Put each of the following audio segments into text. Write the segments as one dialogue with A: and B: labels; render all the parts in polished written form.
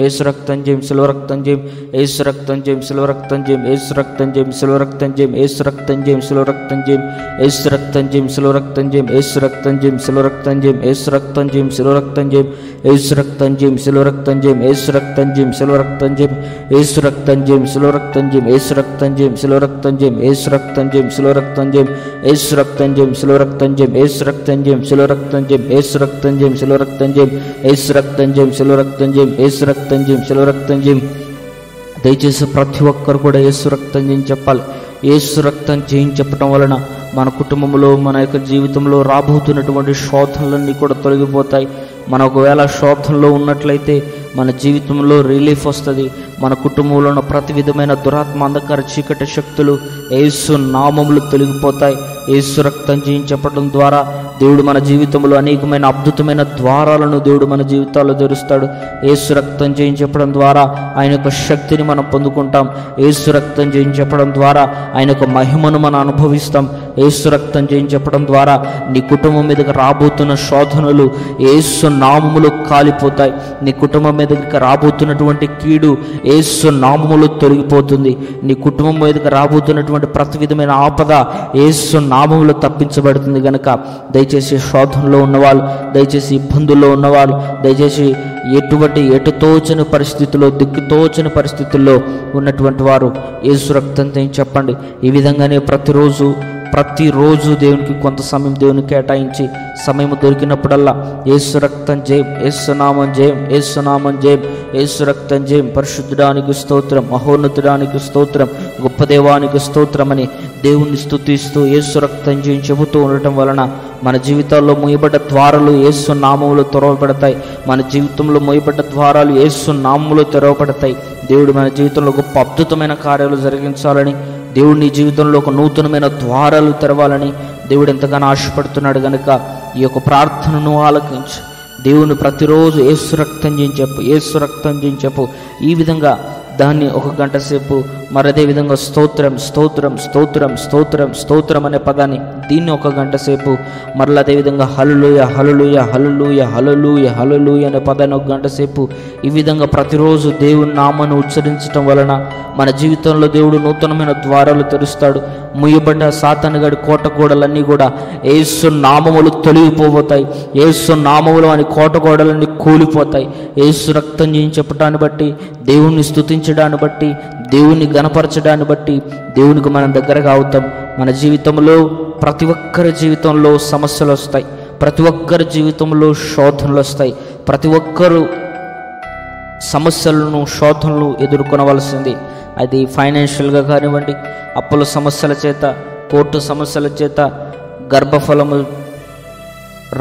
A: యేసు రక్తం జయం, సిలువ రక్తం జయం, యేసు రక్తం జయం, సిలువ రక్తం జయం, యేసు రక్తం జయం, సిలువ రక్తం జయం, యేసు రక్తం జయం, సిలువ రక్తం జయం, యేసు రక్తం జయం, సిలువ రక్తం జయం, యేసు రక్తం జయం, సిలువ రక్తం జయం, యేసు రక్తం జయం, సిలువ రక్తం జయం, యేసు రక్తం జయం, సిలువ రక్తం జయం, యేసు రక్తం జయం, సిలువ రక్తం జయం, యేసు రక్తం జయం, సిలువ రక్తం జయం, యేసు రక్తం జయం, సిలువ రక్తం జయం, యేసు రక్తం జయం, సిలువ రక్తం జయం, యేసు రక్తం జయం, సిలువ రక్తం జయం, యేసు రక్తం జయం, సిలువ రక్తం జయం, యేసు రక్తం జయం, సిలువ రక్తం జయం, యేసు రక్తం జయం, సిలువ రక్తం జయం, యేసు రక్తం జయం, సిలువ రక్తం జయం. దయచేసి ప్రతి ఒక్కరు కూడా యేసు రక్తం జయం చెప్పాలి. యేసు రక్తం జయం చెప్పడం వలన మన కుటుంబంలో, మన యొక్క జీవితంలో రాబోతున్నటువంటి శోధనలన్నీ కూడా తొలగిపోతాయి. మన ఒకవేళ శోధనలో ఉన్నట్లయితే మన జీవితంలో రిలీఫ్ వస్తుంది. మన కుటుంబంలో ఉన్న ప్రతి విధమైన దురాత్మ, అంధకార, చీకటి శక్తులు యేసు నామములు తొలగిపోతాయి. యేసు రక్తం జయం చెప్పడం ద్వారా దేవుడు మన జీవితంలో అనేకమైన అద్భుతమైన ద్వారాలను దేవుడు మన జీవితాల్లో తెరుస్తాడు. యేసు రక్తం జయం చెప్పడం ద్వారా ఆయన యొక్క శక్తిని మనం పొందుకుంటాం. యేసు రక్తం జయం చెప్పడం ద్వారా ఆయన యొక్క మహిమను మనం అనుభవిస్తాం. యేసు రక్తం జయం చెప్పడం ద్వారా నీ కుటుంబం మీదకి రాబోతున్న శోధనలు యేసు నామములు కాలిపోతాయి. నీ కుటుంబం మీదకి రాబోతున్నటువంటి కీడు యేసు నామములు తొలగిపోతుంది. నీ కుటుంబం మీదకి రాబోతున్నటువంటి ప్రతి విధమైన ఆపద యేసు నామములు తప్పించబడుతుంది. కనుక దయచేసి శోధనలో ఉన్నవాళ్ళు, దయచేసి ఇబ్బందుల్లో ఉన్నవాళ్ళు, దయచేసి ఎటుతోచని పరిస్థితుల్లో, దిక్కుతోచని పరిస్థితుల్లో ఉన్నటువంటి వారు యేసు రక్తం చెప్పండి. ఈ విధంగానే ప్రతిరోజు దేవునికి కొంత సమయం దేవునికి కేటాయించి సమయం దొరికినప్పుడల్లా యేసు రక్తం జయం, యేసు నామం జయం, యేసు నామం జయం, యేసు రక్తం జయం, పరిశుద్ధుడానికి స్తోత్రం, మహోన్నతుడానికి స్తోత్రం, గొప్ప దేవానికి స్తోత్రం అని దేవుణ్ణి స్తుతిస్తూ యేసు రక్తం జయం చెబుతూ ఉండటం వలన మన జీవితాల్లో మూయబడ్డ ద్వారాలు యేసు నామములో తెరవబడతాయి. మన జీవితంలో మూయబడ్డ ద్వారాలు యేసు నామములో తెరవబడతాయి. దేవుడు మన జీవితంలో గొప్ప అద్భుతమైన కార్యాలు జరిగించాలని, దేవుడు నీ జీవితంలో ఒక నూతనమైన ద్వారాలు తెరవాలని దేవుడు ఎంతగానో ఆశపడుతున్నాడు. కనుక ఈ యొక్క ప్రార్థనను ఆలకించు. దేవుని ప్రతిరోజు యేసు రక్తం జయం చెప్పు, యేసు రక్తం జయం చెప్పు. ఈ విధంగా దాన్ని 1 గంట సేపు, మరి అదే విధంగా స్తోత్రం స్తోత్రం స్తోత్రం స్తోత్రం స్తోత్రం అనే పదాన్ని దీన్ని 1 గంట సేపు, మరలా అదేవిధంగా హల్లెలూయా హల్లెలూయా హల్లెలూయా హల్లెలూయా హల్లెలూయా అనే పదాన్ని 1 గంట సేపు, ఈ విధంగా ప్రతిరోజు దేవుని నామాన్ని ఉచ్చరించడం వలన మన జీవితంలో దేవుడు నూతనమైన ద్వారాలు తెరుస్తాడు. ముయ్యబడ్డ సాతానుగాడి కోటగోడలన్నీ కూడా యేసు నామములు తొలగిపోతాయి. యేసు నామములు అని కోటగోడలన్నీ కూలిపోతాయి. యేసు రక్తం జయం చెప్పడాన్ని బట్టి, దేవుణ్ణి స్తుతించడాన్ని బట్టి, దేవుని గణపరచడాన్ని బట్టి దేవునికి మనం దగ్గరగా అవుతాం. మన జీవితంలో ప్రతి ఒక్కరి జీవితంలో సమస్యలు వస్తాయి, ప్రతి ఒక్కరి జీవితంలో శోధనలు వస్తాయి. ప్రతి ఒక్కరూ సమస్యలను, శోధనలు ఎదుర్కొనవలసింది. అది ఫైనాన్షియల్గా కానివ్వండి, అప్పుల సమస్యల చేత, కోర్టు సమస్యల చేత, గర్భఫలము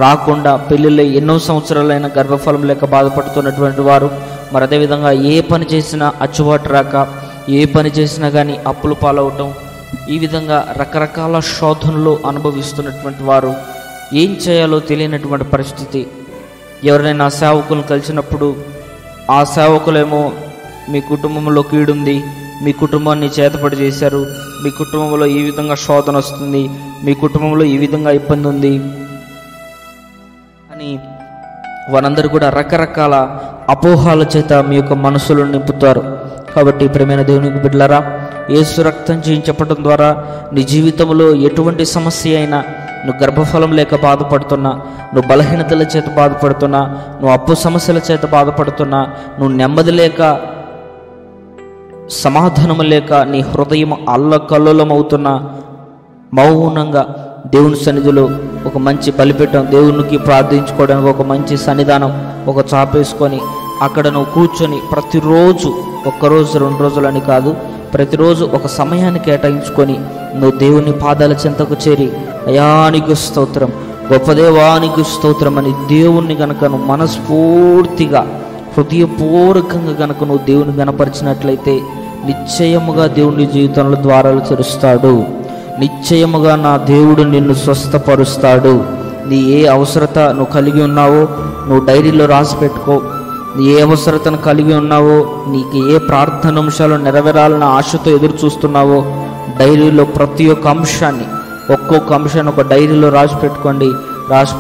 A: రాకుండా పెళ్ళిళ్ళ ఎన్నో సంవత్సరాలైన గర్భఫలం లేక బాధపడుతున్నటువంటి వారు, మరి అదేవిధంగా ఏ పని చేసినా అచ్చుబాటు రాక, ఏ పని చేసినా కానీ అప్పులు పాలవటం, ఈ విధంగా రకరకాల శోధనలు అనుభవిస్తున్నటువంటి వారు ఏం చేయాలో తెలియనటువంటి పరిస్థితి. ఎవరైనా సేవకులను కలిసినప్పుడు ఆ సేవకులేమో మీ కుటుంబంలో కీడుంది, మీ కుటుంబాన్ని చేతపడి చేశారు, మీ కుటుంబంలో ఈ విధంగా శోధన వస్తుంది, మీ కుటుంబంలో ఈ విధంగా ఇబ్బంది ఉంది అని వారందరూ కూడా రకరకాల అపోహాల చేత మీ యొక్క మనసులను నింపుతారు. కాబట్టి ప్రియమైన దేవునికి బిడ్డలారా, యేసు రక్తం జయం చెప్పడం ద్వారా నీ జీవితంలో ఎటువంటి సమస్య అయినా, నువ్వు గర్భఫలం లేక బాధపడుతున్నా, నువ్వు బలహీనతల చేత బాధపడుతున్నా, నువ్వు అప్పు సమస్యల చేత బాధపడుతున్నా, నువ్వు నెమ్మది లేక, సమాధానం లేక, నీ హృదయం అల్లకల్లోలం అవుతున్నా, మౌనంగా దేవుని సన్నిధిలో ఒక మంచి బలిపీఠం, దేవునికి ప్రార్థించుకోవడానికి ఒక మంచి సన్నిధానం, ఒక చాపేసుకొని అక్కడ నువ్వు కూర్చొని ప్రతిరోజు, 1 రోజు 2 రోజులని కాదు, ప్రతిరోజు ఒక సమయాన్ని కేటాయించుకొని నువ్వు దేవుని పాదాల చెంతకు చేరి అయానికి స్తోత్రం, గొప్ప దేవానికి స్తోత్రం అని దేవుణ్ణి గనక నువ్వు మనస్ఫూర్తిగా, హృదయపూర్వకంగా గనక నువ్వు దేవుని గనపరిచినట్లయితే నిశ్చయముగా దేవుని జీవితంలో ద్వారాలు తెరుస్తాడు. నిశ్చయముగా నా దేవుడు నిన్ను స్వస్థపరుస్తాడు. నీ ఏ అవసరత నువ్వు కలిగి ఉన్నావో నువ్వు డైరీలో రాసి పెట్టుకో. నీ ఏ అవసరతను కలిగి ఉన్నావో, నీకు ఏ ప్రార్థన అంశాలు నెరవేరాలన్న ఆశతో ఎదురు చూస్తున్నావో, డైరీలో ప్రతి ఒక్క అంశాన్ని, ఒక్కొక్క అంశాన్ని ఒక డైరీలో రాసి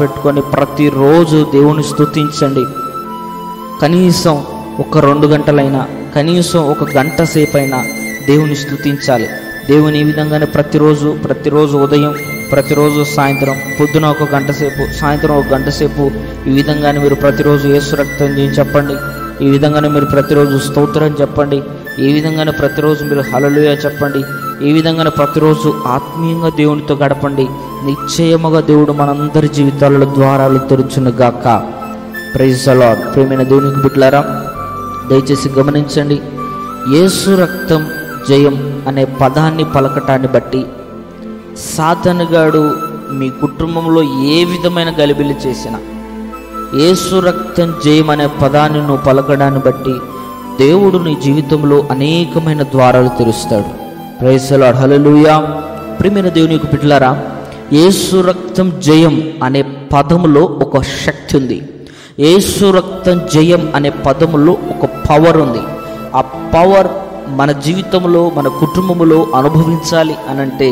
A: పెట్టుకొని ప్రతిరోజు దేవుని స్తుతించండి. కనీసం ఒక 2 గంటలైనా, కనీసం 1 గంట సేపైనా దేవుని స్తుతించాలి. దేవుని ఈ విధంగానే ప్రతిరోజు ఉదయం, ప్రతిరోజు సాయంత్రం, పొద్దున 1 గంట సేపు, సాయంత్రం 1 గంట సేపు, ఈ విధంగానే మీరు ప్రతిరోజు యేసు రక్తం చెప్పండి. ఈ విధంగానే మీరు ప్రతిరోజు స్తోత్రం చెప్పండి. ఈ విధంగానే ప్రతిరోజు మీరు హల్లెలూయా చెప్పండి. ఈ విధంగానే ప్రతిరోజు ఆత్మీయంగా దేవునితో గడపండి. నిశ్చయముగా దేవుడు మనందరి జీవితాలలో ద్వారాలు తెరుచును గాక. Praise the lord. ప్రియమైన దేవునికి బిడ్డలారా, దయచేసి గమనించండి. యేసు రక్తం జయం అనే పదాన్ని పలకటాన్ని బట్టి సాతానుగాడు మీ కుటుంబంలో ఏ విధమైన గలిబిలి చేసినా, యేసు రక్తం జయం అనే పదాన్ని నువ్వు పలకడాన్ని బట్టి దేవుడు నీ జీవితంలో అనేకమైన ద్వారాలు తెరుస్తాడు. Praise the lord. హల్లెలూయా. ప్రియమైన దేవునికి బిడ్డలారా, యేసు రక్తం జయం అనే పదములో ఒక శక్తి ఉంది. యేసు రక్తం జయం అనే పదములో ఒక పవర్ ఉంది. ఆ పవర్ మన జీవితంలో, మన కుటుంబంలో అనుభవించాలి అనంటే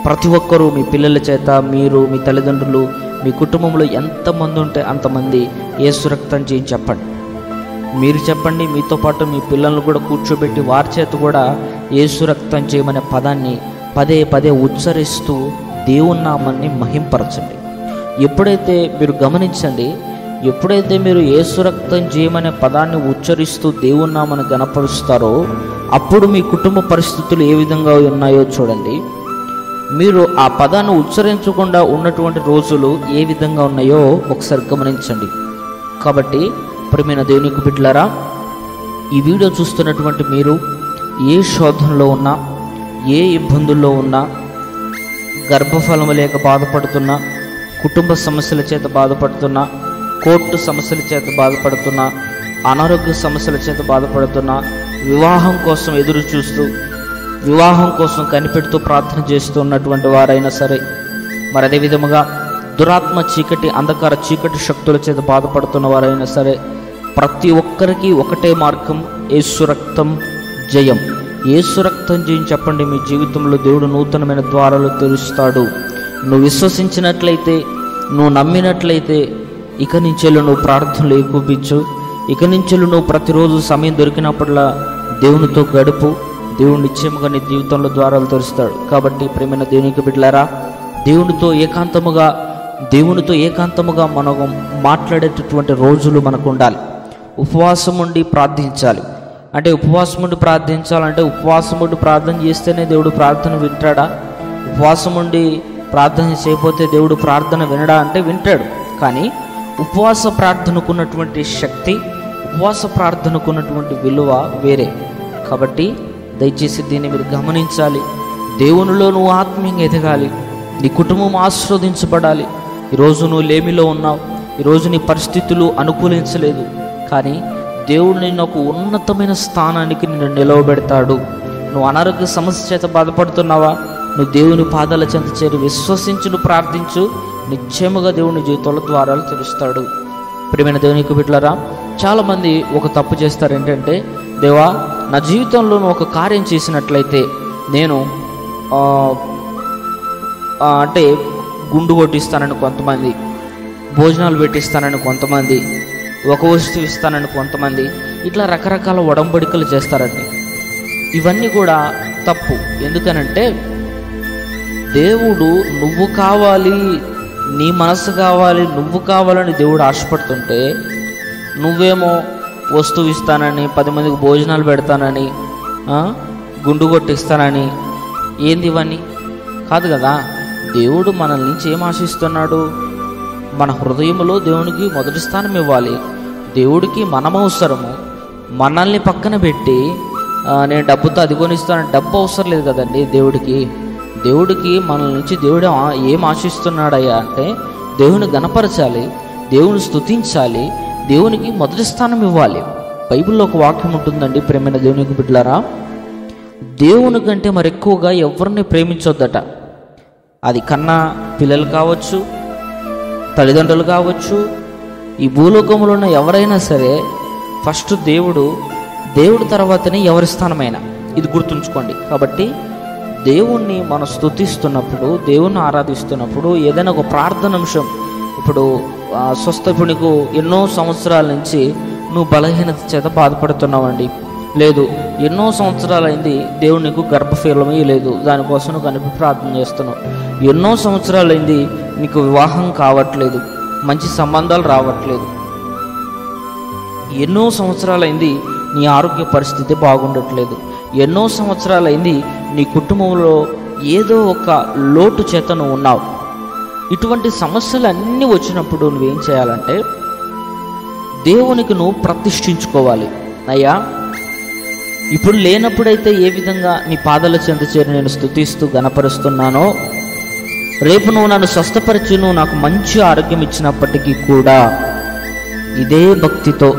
A: ప్రతి ఒక్కరూ, మీ పిల్లల చేత, మీరు, మీ తల్లిదండ్రులు, మీ కుటుంబంలో ఎంతమంది ఉంటే అంతమంది యేసు రక్తం జయం చెప్పండి. మీరు చెప్పండి, మీతో పాటు మీ పిల్లలను కూడా కూర్చోబెట్టి వారి చేత కూడా యేసు రక్తం చేయమనే పదాన్ని పదే పదే ఉచ్చరిస్తూ దేవుని నామాన్ని మహింపరచండి. ఎప్పుడైతే మీరు గమనించండి, ఎప్పుడైతే మీరు యేసు రక్తం చేయమనే పదాన్ని ఉచ్చరిస్తూ దేవుని నామాన్ని గణపరుస్తారో అప్పుడు మీ కుటుంబ పరిస్థితులు ఏ విధంగా ఉన్నాయో చూడండి. మీరు ఆ పదాన్ని ఉచ్చరించకుండా ఉన్నటువంటి రోజులు ఏ విధంగా ఉన్నాయో ఒకసారి గమనించండి. కాబట్టి ప్రియమైన దేవునికి బిడ్డలారా, ఈ వీడియో చూస్తున్నటువంటి మీరు ఏ శోధనలో ఉన్నా, ఏ ఇబ్బందుల్లో ఉన్నా, గర్భఫలం లేక బాధపడుతున్నా, కుటుంబ సమస్యల చేత బాధపడుతున్నా, కోర్టు సమస్యల చేత బాధపడుతున్నా, అనారోగ్య సమస్యల చేత బాధపడుతున్నా, వివాహం కోసం ఎదురు చూస్తూ, వివాహం కోసం కనిపెడుతూ ప్రార్థన చేస్తూ ఉన్నటువంటి వారైనా సరే, మరి అదే విధముగా దురాత్మ చీకటి, అంధకార చీకటి శక్తుల చేత బాధపడుతున్న వారైనా సరే, ప్రతి ఒక్కరికి ఒకటే మార్గం, యేసు రక్తం జయం. యేసు రక్తం జయం చెప్పండి. మీ జీవితంలో దేవుడు నూతనమైన ద్వారాలు తెరుస్తాడు. నువ్వు విశ్వసించినట్లయితే, నువ్వు నమ్మినట్లయితే ఇక నుంచి నువ్వు ప్రార్థనలు ఏకూపించు. ఇక నుంచి నువ్వు ప్రతిరోజు సమయం దొరికినప్పుడల్లా దేవునితో గడుపు. దేవుడు నిశ్చయముగా నీ జీవితంలో ద్వారాలు తెరుస్తాడు. కాబట్టి ప్రియమైన దేవునికి బిడ్డలారా, దేవునితో ఏకాంతముగా మనం మాట్లాడేటటువంటి రోజులు మనకు ఉండాలి. ఉపవాసం ఉండి ప్రార్థించాలి. అంటే ఉపవాసం ఉండి ప్రార్థించాలంటే ఉపవాసం ఉండి ప్రార్థన చేస్తేనే దేవుడు ప్రార్థన వింటాడా? ఉపవాసం ఉండి ప్రార్థన చేయకపోతే దేవుడు ప్రార్థన వినడా అంటే వింటాడు. కానీ ఉపవాస ప్రార్థనకున్నటువంటి శక్తి, ఉపవాస ప్రార్థనకున్నటువంటి విలువ వేరే. కాబట్టి దయచేసి దీన్ని మీరు గమనించాలి. దేవునిలో నువ్వు ఆత్మీయంగా ఎదగాలి. నీ కుటుంబం ఆశీర్వదించబడాలి. ఈరోజు నువ్వు లేమిలో ఉన్నావు, ఈరోజు నీ పరిస్థితులు అనుకూలించలేదు, కానీ దేవుడు నిన్ను ఒక ఉన్నతమైన స్థానానికి నిన్ను నిలవబెడతాడు. నువ్వు అనారోగ్య సమస్య చేత బాధపడుతున్నావా? నువ్వు దేవుని పాదాల చెంత చేరి విశ్వసించు, నువ్వు ప్రార్థించు. నిశ్చయముగా దేవుని జీవితంలో ద్వారాలు తెరుస్తాడు. ప్రియమైన దేవునికి బిడ్డలారా, చాలామంది ఒక తప్పు చేస్తారు. ఏంటంటే, దేవా నా జీవితంలో నువ్వు ఒక కార్యం చేసినట్లయితే నేను అంటే గుండు కొట్టిస్తానని కొంతమంది, భోజనాలు పెట్టిస్తానని కొంతమంది, ఒక వస్తువు ఇస్తానని కొంతమంది, ఇట్లా రకరకాల ఒడంబడికలు చేస్తారండి. ఇవన్నీ కూడా తప్పు. ఎందుకనంటే దేవుడు నువ్వు కావాలి, నీ మనసు కావాలి, నువ్వు కావాలని దేవుడు ఆశపడుతుంటే నువ్వేమో వస్తువు ఇస్తానని, 10 మందికి భోజనాలు పెడతానని, గుండు కొట్టిస్తానని, ఏంది ఇవన్నీ? కాదు కదా. దేవుడు మనల్ని నుంచి ఏం ఆశిస్తున్నాడు? మన హృదయంలో దేవునికి మొదటి స్థానం ఇవ్వాలి. దేవుడికి మనం అవసరము. మనల్ని పక్కన పెట్టి నేను డబ్బుతో అది కొనిస్తాను, డబ్బు అవసరం లేదు కదండి దేవుడికి మన నుంచి దేవుడు ఏం ఆశిస్తున్నాడయ్యా అంటే దేవుని గణపరచాలి, దేవుని స్తుతించాలి, దేవునికి మొదటి స్థానం ఇవ్వాలి. బైబిల్లో ఒక వాక్యం ఉంటుందండి, ప్రేమైన దేవునికి బిడ్డలారా, దేవుని కంటే మరి ఎక్కువగా ఎవరిని ప్రేమించొద్దట. అది కన్నా పిల్లలు కావచ్చు, తల్లిదండ్రులు కావచ్చు, ఈ భూలోకంలో ఉన్న ఎవరైనా సరే ఫస్ట్ దేవుడు తర్వాతనే ఎవరి స్థానమైనా, ఇది గుర్తుంచుకోండి. కాబట్టి దేవుణ్ణి మనం స్తుతిస్తున్నప్పుడు, దేవుణ్ణి ఆరాధిస్తున్నప్పుడు ఏదైనా ఒక ప్రార్థన అంశం, ఇప్పుడు నీకు ఎన్నో సంవత్సరాల నుంచి నువ్వు బలహీనత చేత బాధపడుతున్నావండి. లేదు, ఎన్నో సంవత్సరాలైంది దేవుడు నీకు గర్భఫలమే లేదు, దానికోసం నువ్వు కనిపి ప్రార్థన చేస్తున్నావు. ఎన్నో సంవత్సరాలైంది నీకు వివాహం కావట్లేదు, మంచి సంబంధాలు రావట్లేదు. ఎన్నో సంవత్సరాలైంది నీ ఆరోగ్య పరిస్థితి బాగుండట్లేదు. ఎన్నో సంవత్సరాలైంది నీ కుటుంబంలో ఏదో ఒక లోటు చేత నువ్వు ఉన్నావు. ఇటువంటి సమస్యలు అన్నీ వచ్చినప్పుడు నువ్వేం చేయాలంటే దేవునికి నువ్వు ప్రతిష్ఠించుకోవాలి. అయ్యా, ఇప్పుడు లేనప్పుడైతే ఏ విధంగా నీ పాదాల చెంత చేరి నేను స్తుతిస్తూ గణపరుస్తున్నానో, రేపు నువ్వు నన్ను స్వస్థపరిచి నువ్వు నాకు మంచి ఆరోగ్యం ఇచ్చినప్పటికీ కూడా ఇదే భక్తితో,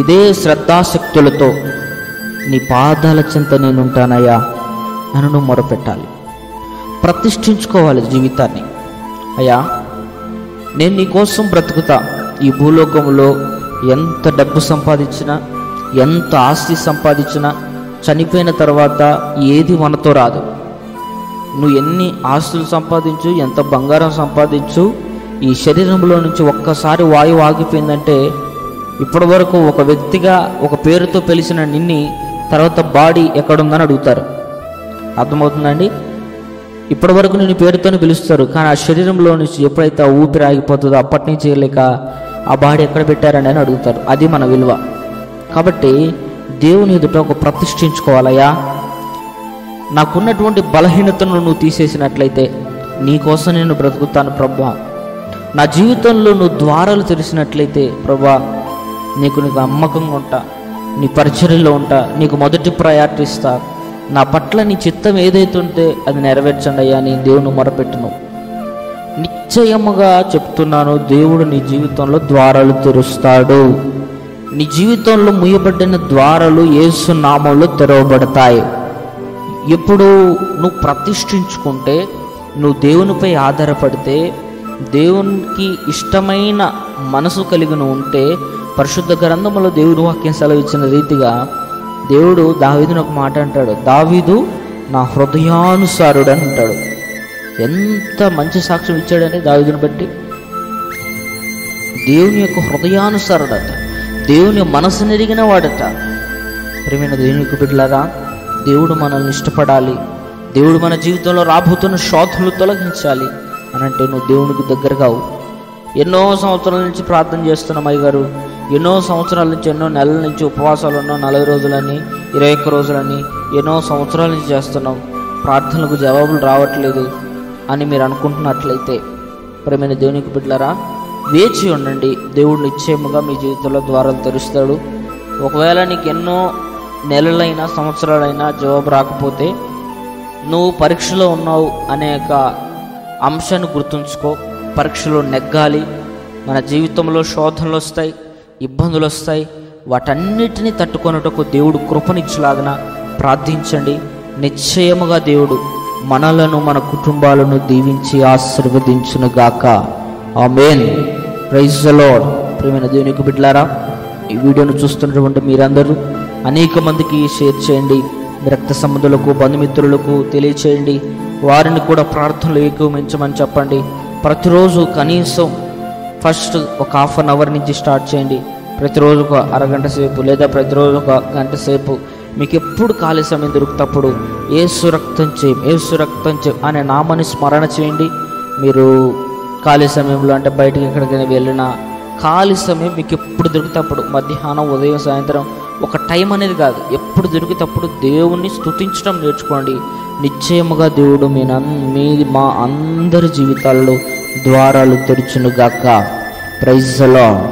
A: ఇదే శ్రద్ధాశక్తులతో నీ పాదాల చెంత నేనుంటానయ్యా అని నువ్వు మొరపెట్టాలి. ప్రతిష్ఠించుకోవాలి జీవితాన్ని. అయ్యా, నేను నీ కోసం బ్రతుకుతా. ఈ భూలోకంలో ఎంత డబ్బు సంపాదించినా, ఎంత ఆస్తి సంపాదించినా చనిపోయిన తర్వాత ఏది మనతో రాదు. నువ్వు ఎన్ని ఆస్తులు సంపాదించు, ఎంత బంగారం సంపాదించు, ఈ శరీరంలో నుంచి ఒక్కసారి వాయువు ఆగిపోయిందంటే ఇప్పటి వరకు ఒక వ్యక్తిగా ఒక పేరుతో పిలిచిన నిన్ని తర్వాత బాడీ ఎక్కడుందని అడుగుతారు. అర్థమవుతుందండి? ఇప్పటి వరకు నేను పేరుతోనే పిలుస్తారు, కానీ ఆ శరీరంలో నుంచి ఎప్పుడైతే ఆ ఊపిరి ఆగిపోతుందో అప్పటి నుంచి చేయలేక ఆ బాడీ ఎక్కడ పెట్టారని అని అడుగుతారు. అది మన విలువ. కాబట్టి దేవుని ఎదుట ఒక ప్రతిష్ఠించుకోవాలయ్యా. నాకున్నటువంటి బలహీనతను నువ్వు తీసేసినట్లయితే నీకోసం నేను బ్రతుకుతాను ప్రభా. నా జీవితంలో నువ్వు ద్వారాలు తెరిచినట్లయితే ప్రభా, నీకు నమ్మకంగా ఉంటా, నీ పరిచర్యలో ఉంటా, నీకు మొదటి ప్రయారిటీ ఇస్తా. నా పట్ల నీ చిత్తం ఏదైతే ఉంటే అది నెరవేర్చండి అయ్యా నీ దేవుని మొరపెట్టును. నిశ్చయముగా చెప్తున్నాను, దేవుడు నీ జీవితంలో ద్వారాలు తెరుస్తాడు. నీ జీవితంలో ముయ్యబడిన ద్వారాలు యేసు నామంలో తెరవబడతాయి. ఎప్పుడు నువ్వు ప్రతిష్ఠించుకుంటే, నువ్వు దేవునిపై ఆధారపడితే, దేవునికి ఇష్టమైన మనసు కలిగి ఉంటే, పరిశుద్ధ గ్రంథంలో దేవుడు వాక్యం సెలవిచ్చిన రీతిగా దేవుడు దావీదుని ఒక మాట అంటాడు, దావీదు నా హృదయానుసారుడు అని అంటాడు. ఎంత మంచి సాక్ష్యం ఇచ్చాడని దావీదుని బట్టి. దేవుని యొక్క హృదయానుసారుడట, దేవుని మనసు నెరిగిన వాడట. ప్రియమైన దేవునికి బిడ్డలారా, దేవుడు మనల్ని ఇష్టపడాలి, దేవుడు మన జీవితంలో రాబోతున్న శోధనలు తొలగించాలి అని అంటే నువ్వు దేవునికి దగ్గరగావు. ఎన్నో సంవత్సరాల నుంచి ప్రార్థన చేస్తున్నాం అయ్యగారు, ఎన్నో సంవత్సరాల నుంచి, ఎన్నో నెలల నుంచి ఉపవాసాలు ఉన్నాం, 40 రోజులని, 21 రోజులని, ఎన్నో సంవత్సరాల నుంచి చేస్తున్నాం, ప్రార్థనలకు జవాబులు రావట్లేదు అని మీరు అనుకుంటున్నట్లయితే ప్రియమైన దేవునికి బిడ్డలారా, వేచి ఉండండి. దేవుడు నిశ్చయముగా మీ జీవితంలో ద్వారాలు తెరుస్తాడు. ఒకవేళ నీకు ఎన్నో నెలలైనా సంవత్సరాలైనా జవాబు రాకపోతే నువ్వు పరీక్షలో ఉన్నావు అనే ఒక అంశాన్ని గుర్తుంచుకో. పరీక్షలో నెగ్గాలి. మన జీవితంలో శోధనలు వస్తాయి, ఇబ్బందులు వస్తాయి. వాటన్నిటినీ తట్టుకొనుటకు దేవుడు కృపనిచ్చులాగన ప్రార్థించండి. నిశ్చయముగా దేవుడు మనలను, మన కుటుంబాలను దీవించి ఆశీర్వదించునుగాక. ఆమేన్. Praise the lord. ప్రియమైన దేవునికి బిడ్డలారా, ఈ వీడియోను చూస్తున్నటువంటి మీరందరూ అనేక మందికి షేర్ చేయండి. రక్త సంబంధులకు, బంధుమిత్రులకు తెలియచేయండి. వారిని కూడా ప్రార్థనలు ఏకీభవించమని చెప్పండి. ప్రతిరోజు కనీసం ఫస్ట్ ఒక 1/2 అవర్ నుంచి స్టార్ట్ చేయండి. ప్రతిరోజు ఒక అరగంట సేపు లేదా ప్రతిరోజు ఒక గంట సేపు మీకు ఎప్పుడు ఖాళీ సమయం దొరుకుతప్పుడు యేసు రక్తం చేయం, యేసు రక్తం చేయం అనే నామాన్ని స్మరణ చేయండి. మీరు ఖాళీ సమయంలో, అంటే బయటకు ఎక్కడికైనా వెళ్ళినా ఖాళీ సమయం మీకు ఎప్పుడు దొరికితప్పుడు, మధ్యాహ్నం, ఉదయం, సాయంత్రం, ఒక టైం అనేది కాదు, ఎప్పుడు దొరికితప్పుడు దేవుణ్ణి స్తుతించడం నేర్చుకోండి. నిశ్చయముగా దేవుడు మా అందరి జీవితాల్లో ద్వారాలు తెరుచునుగాక. Praise the lord.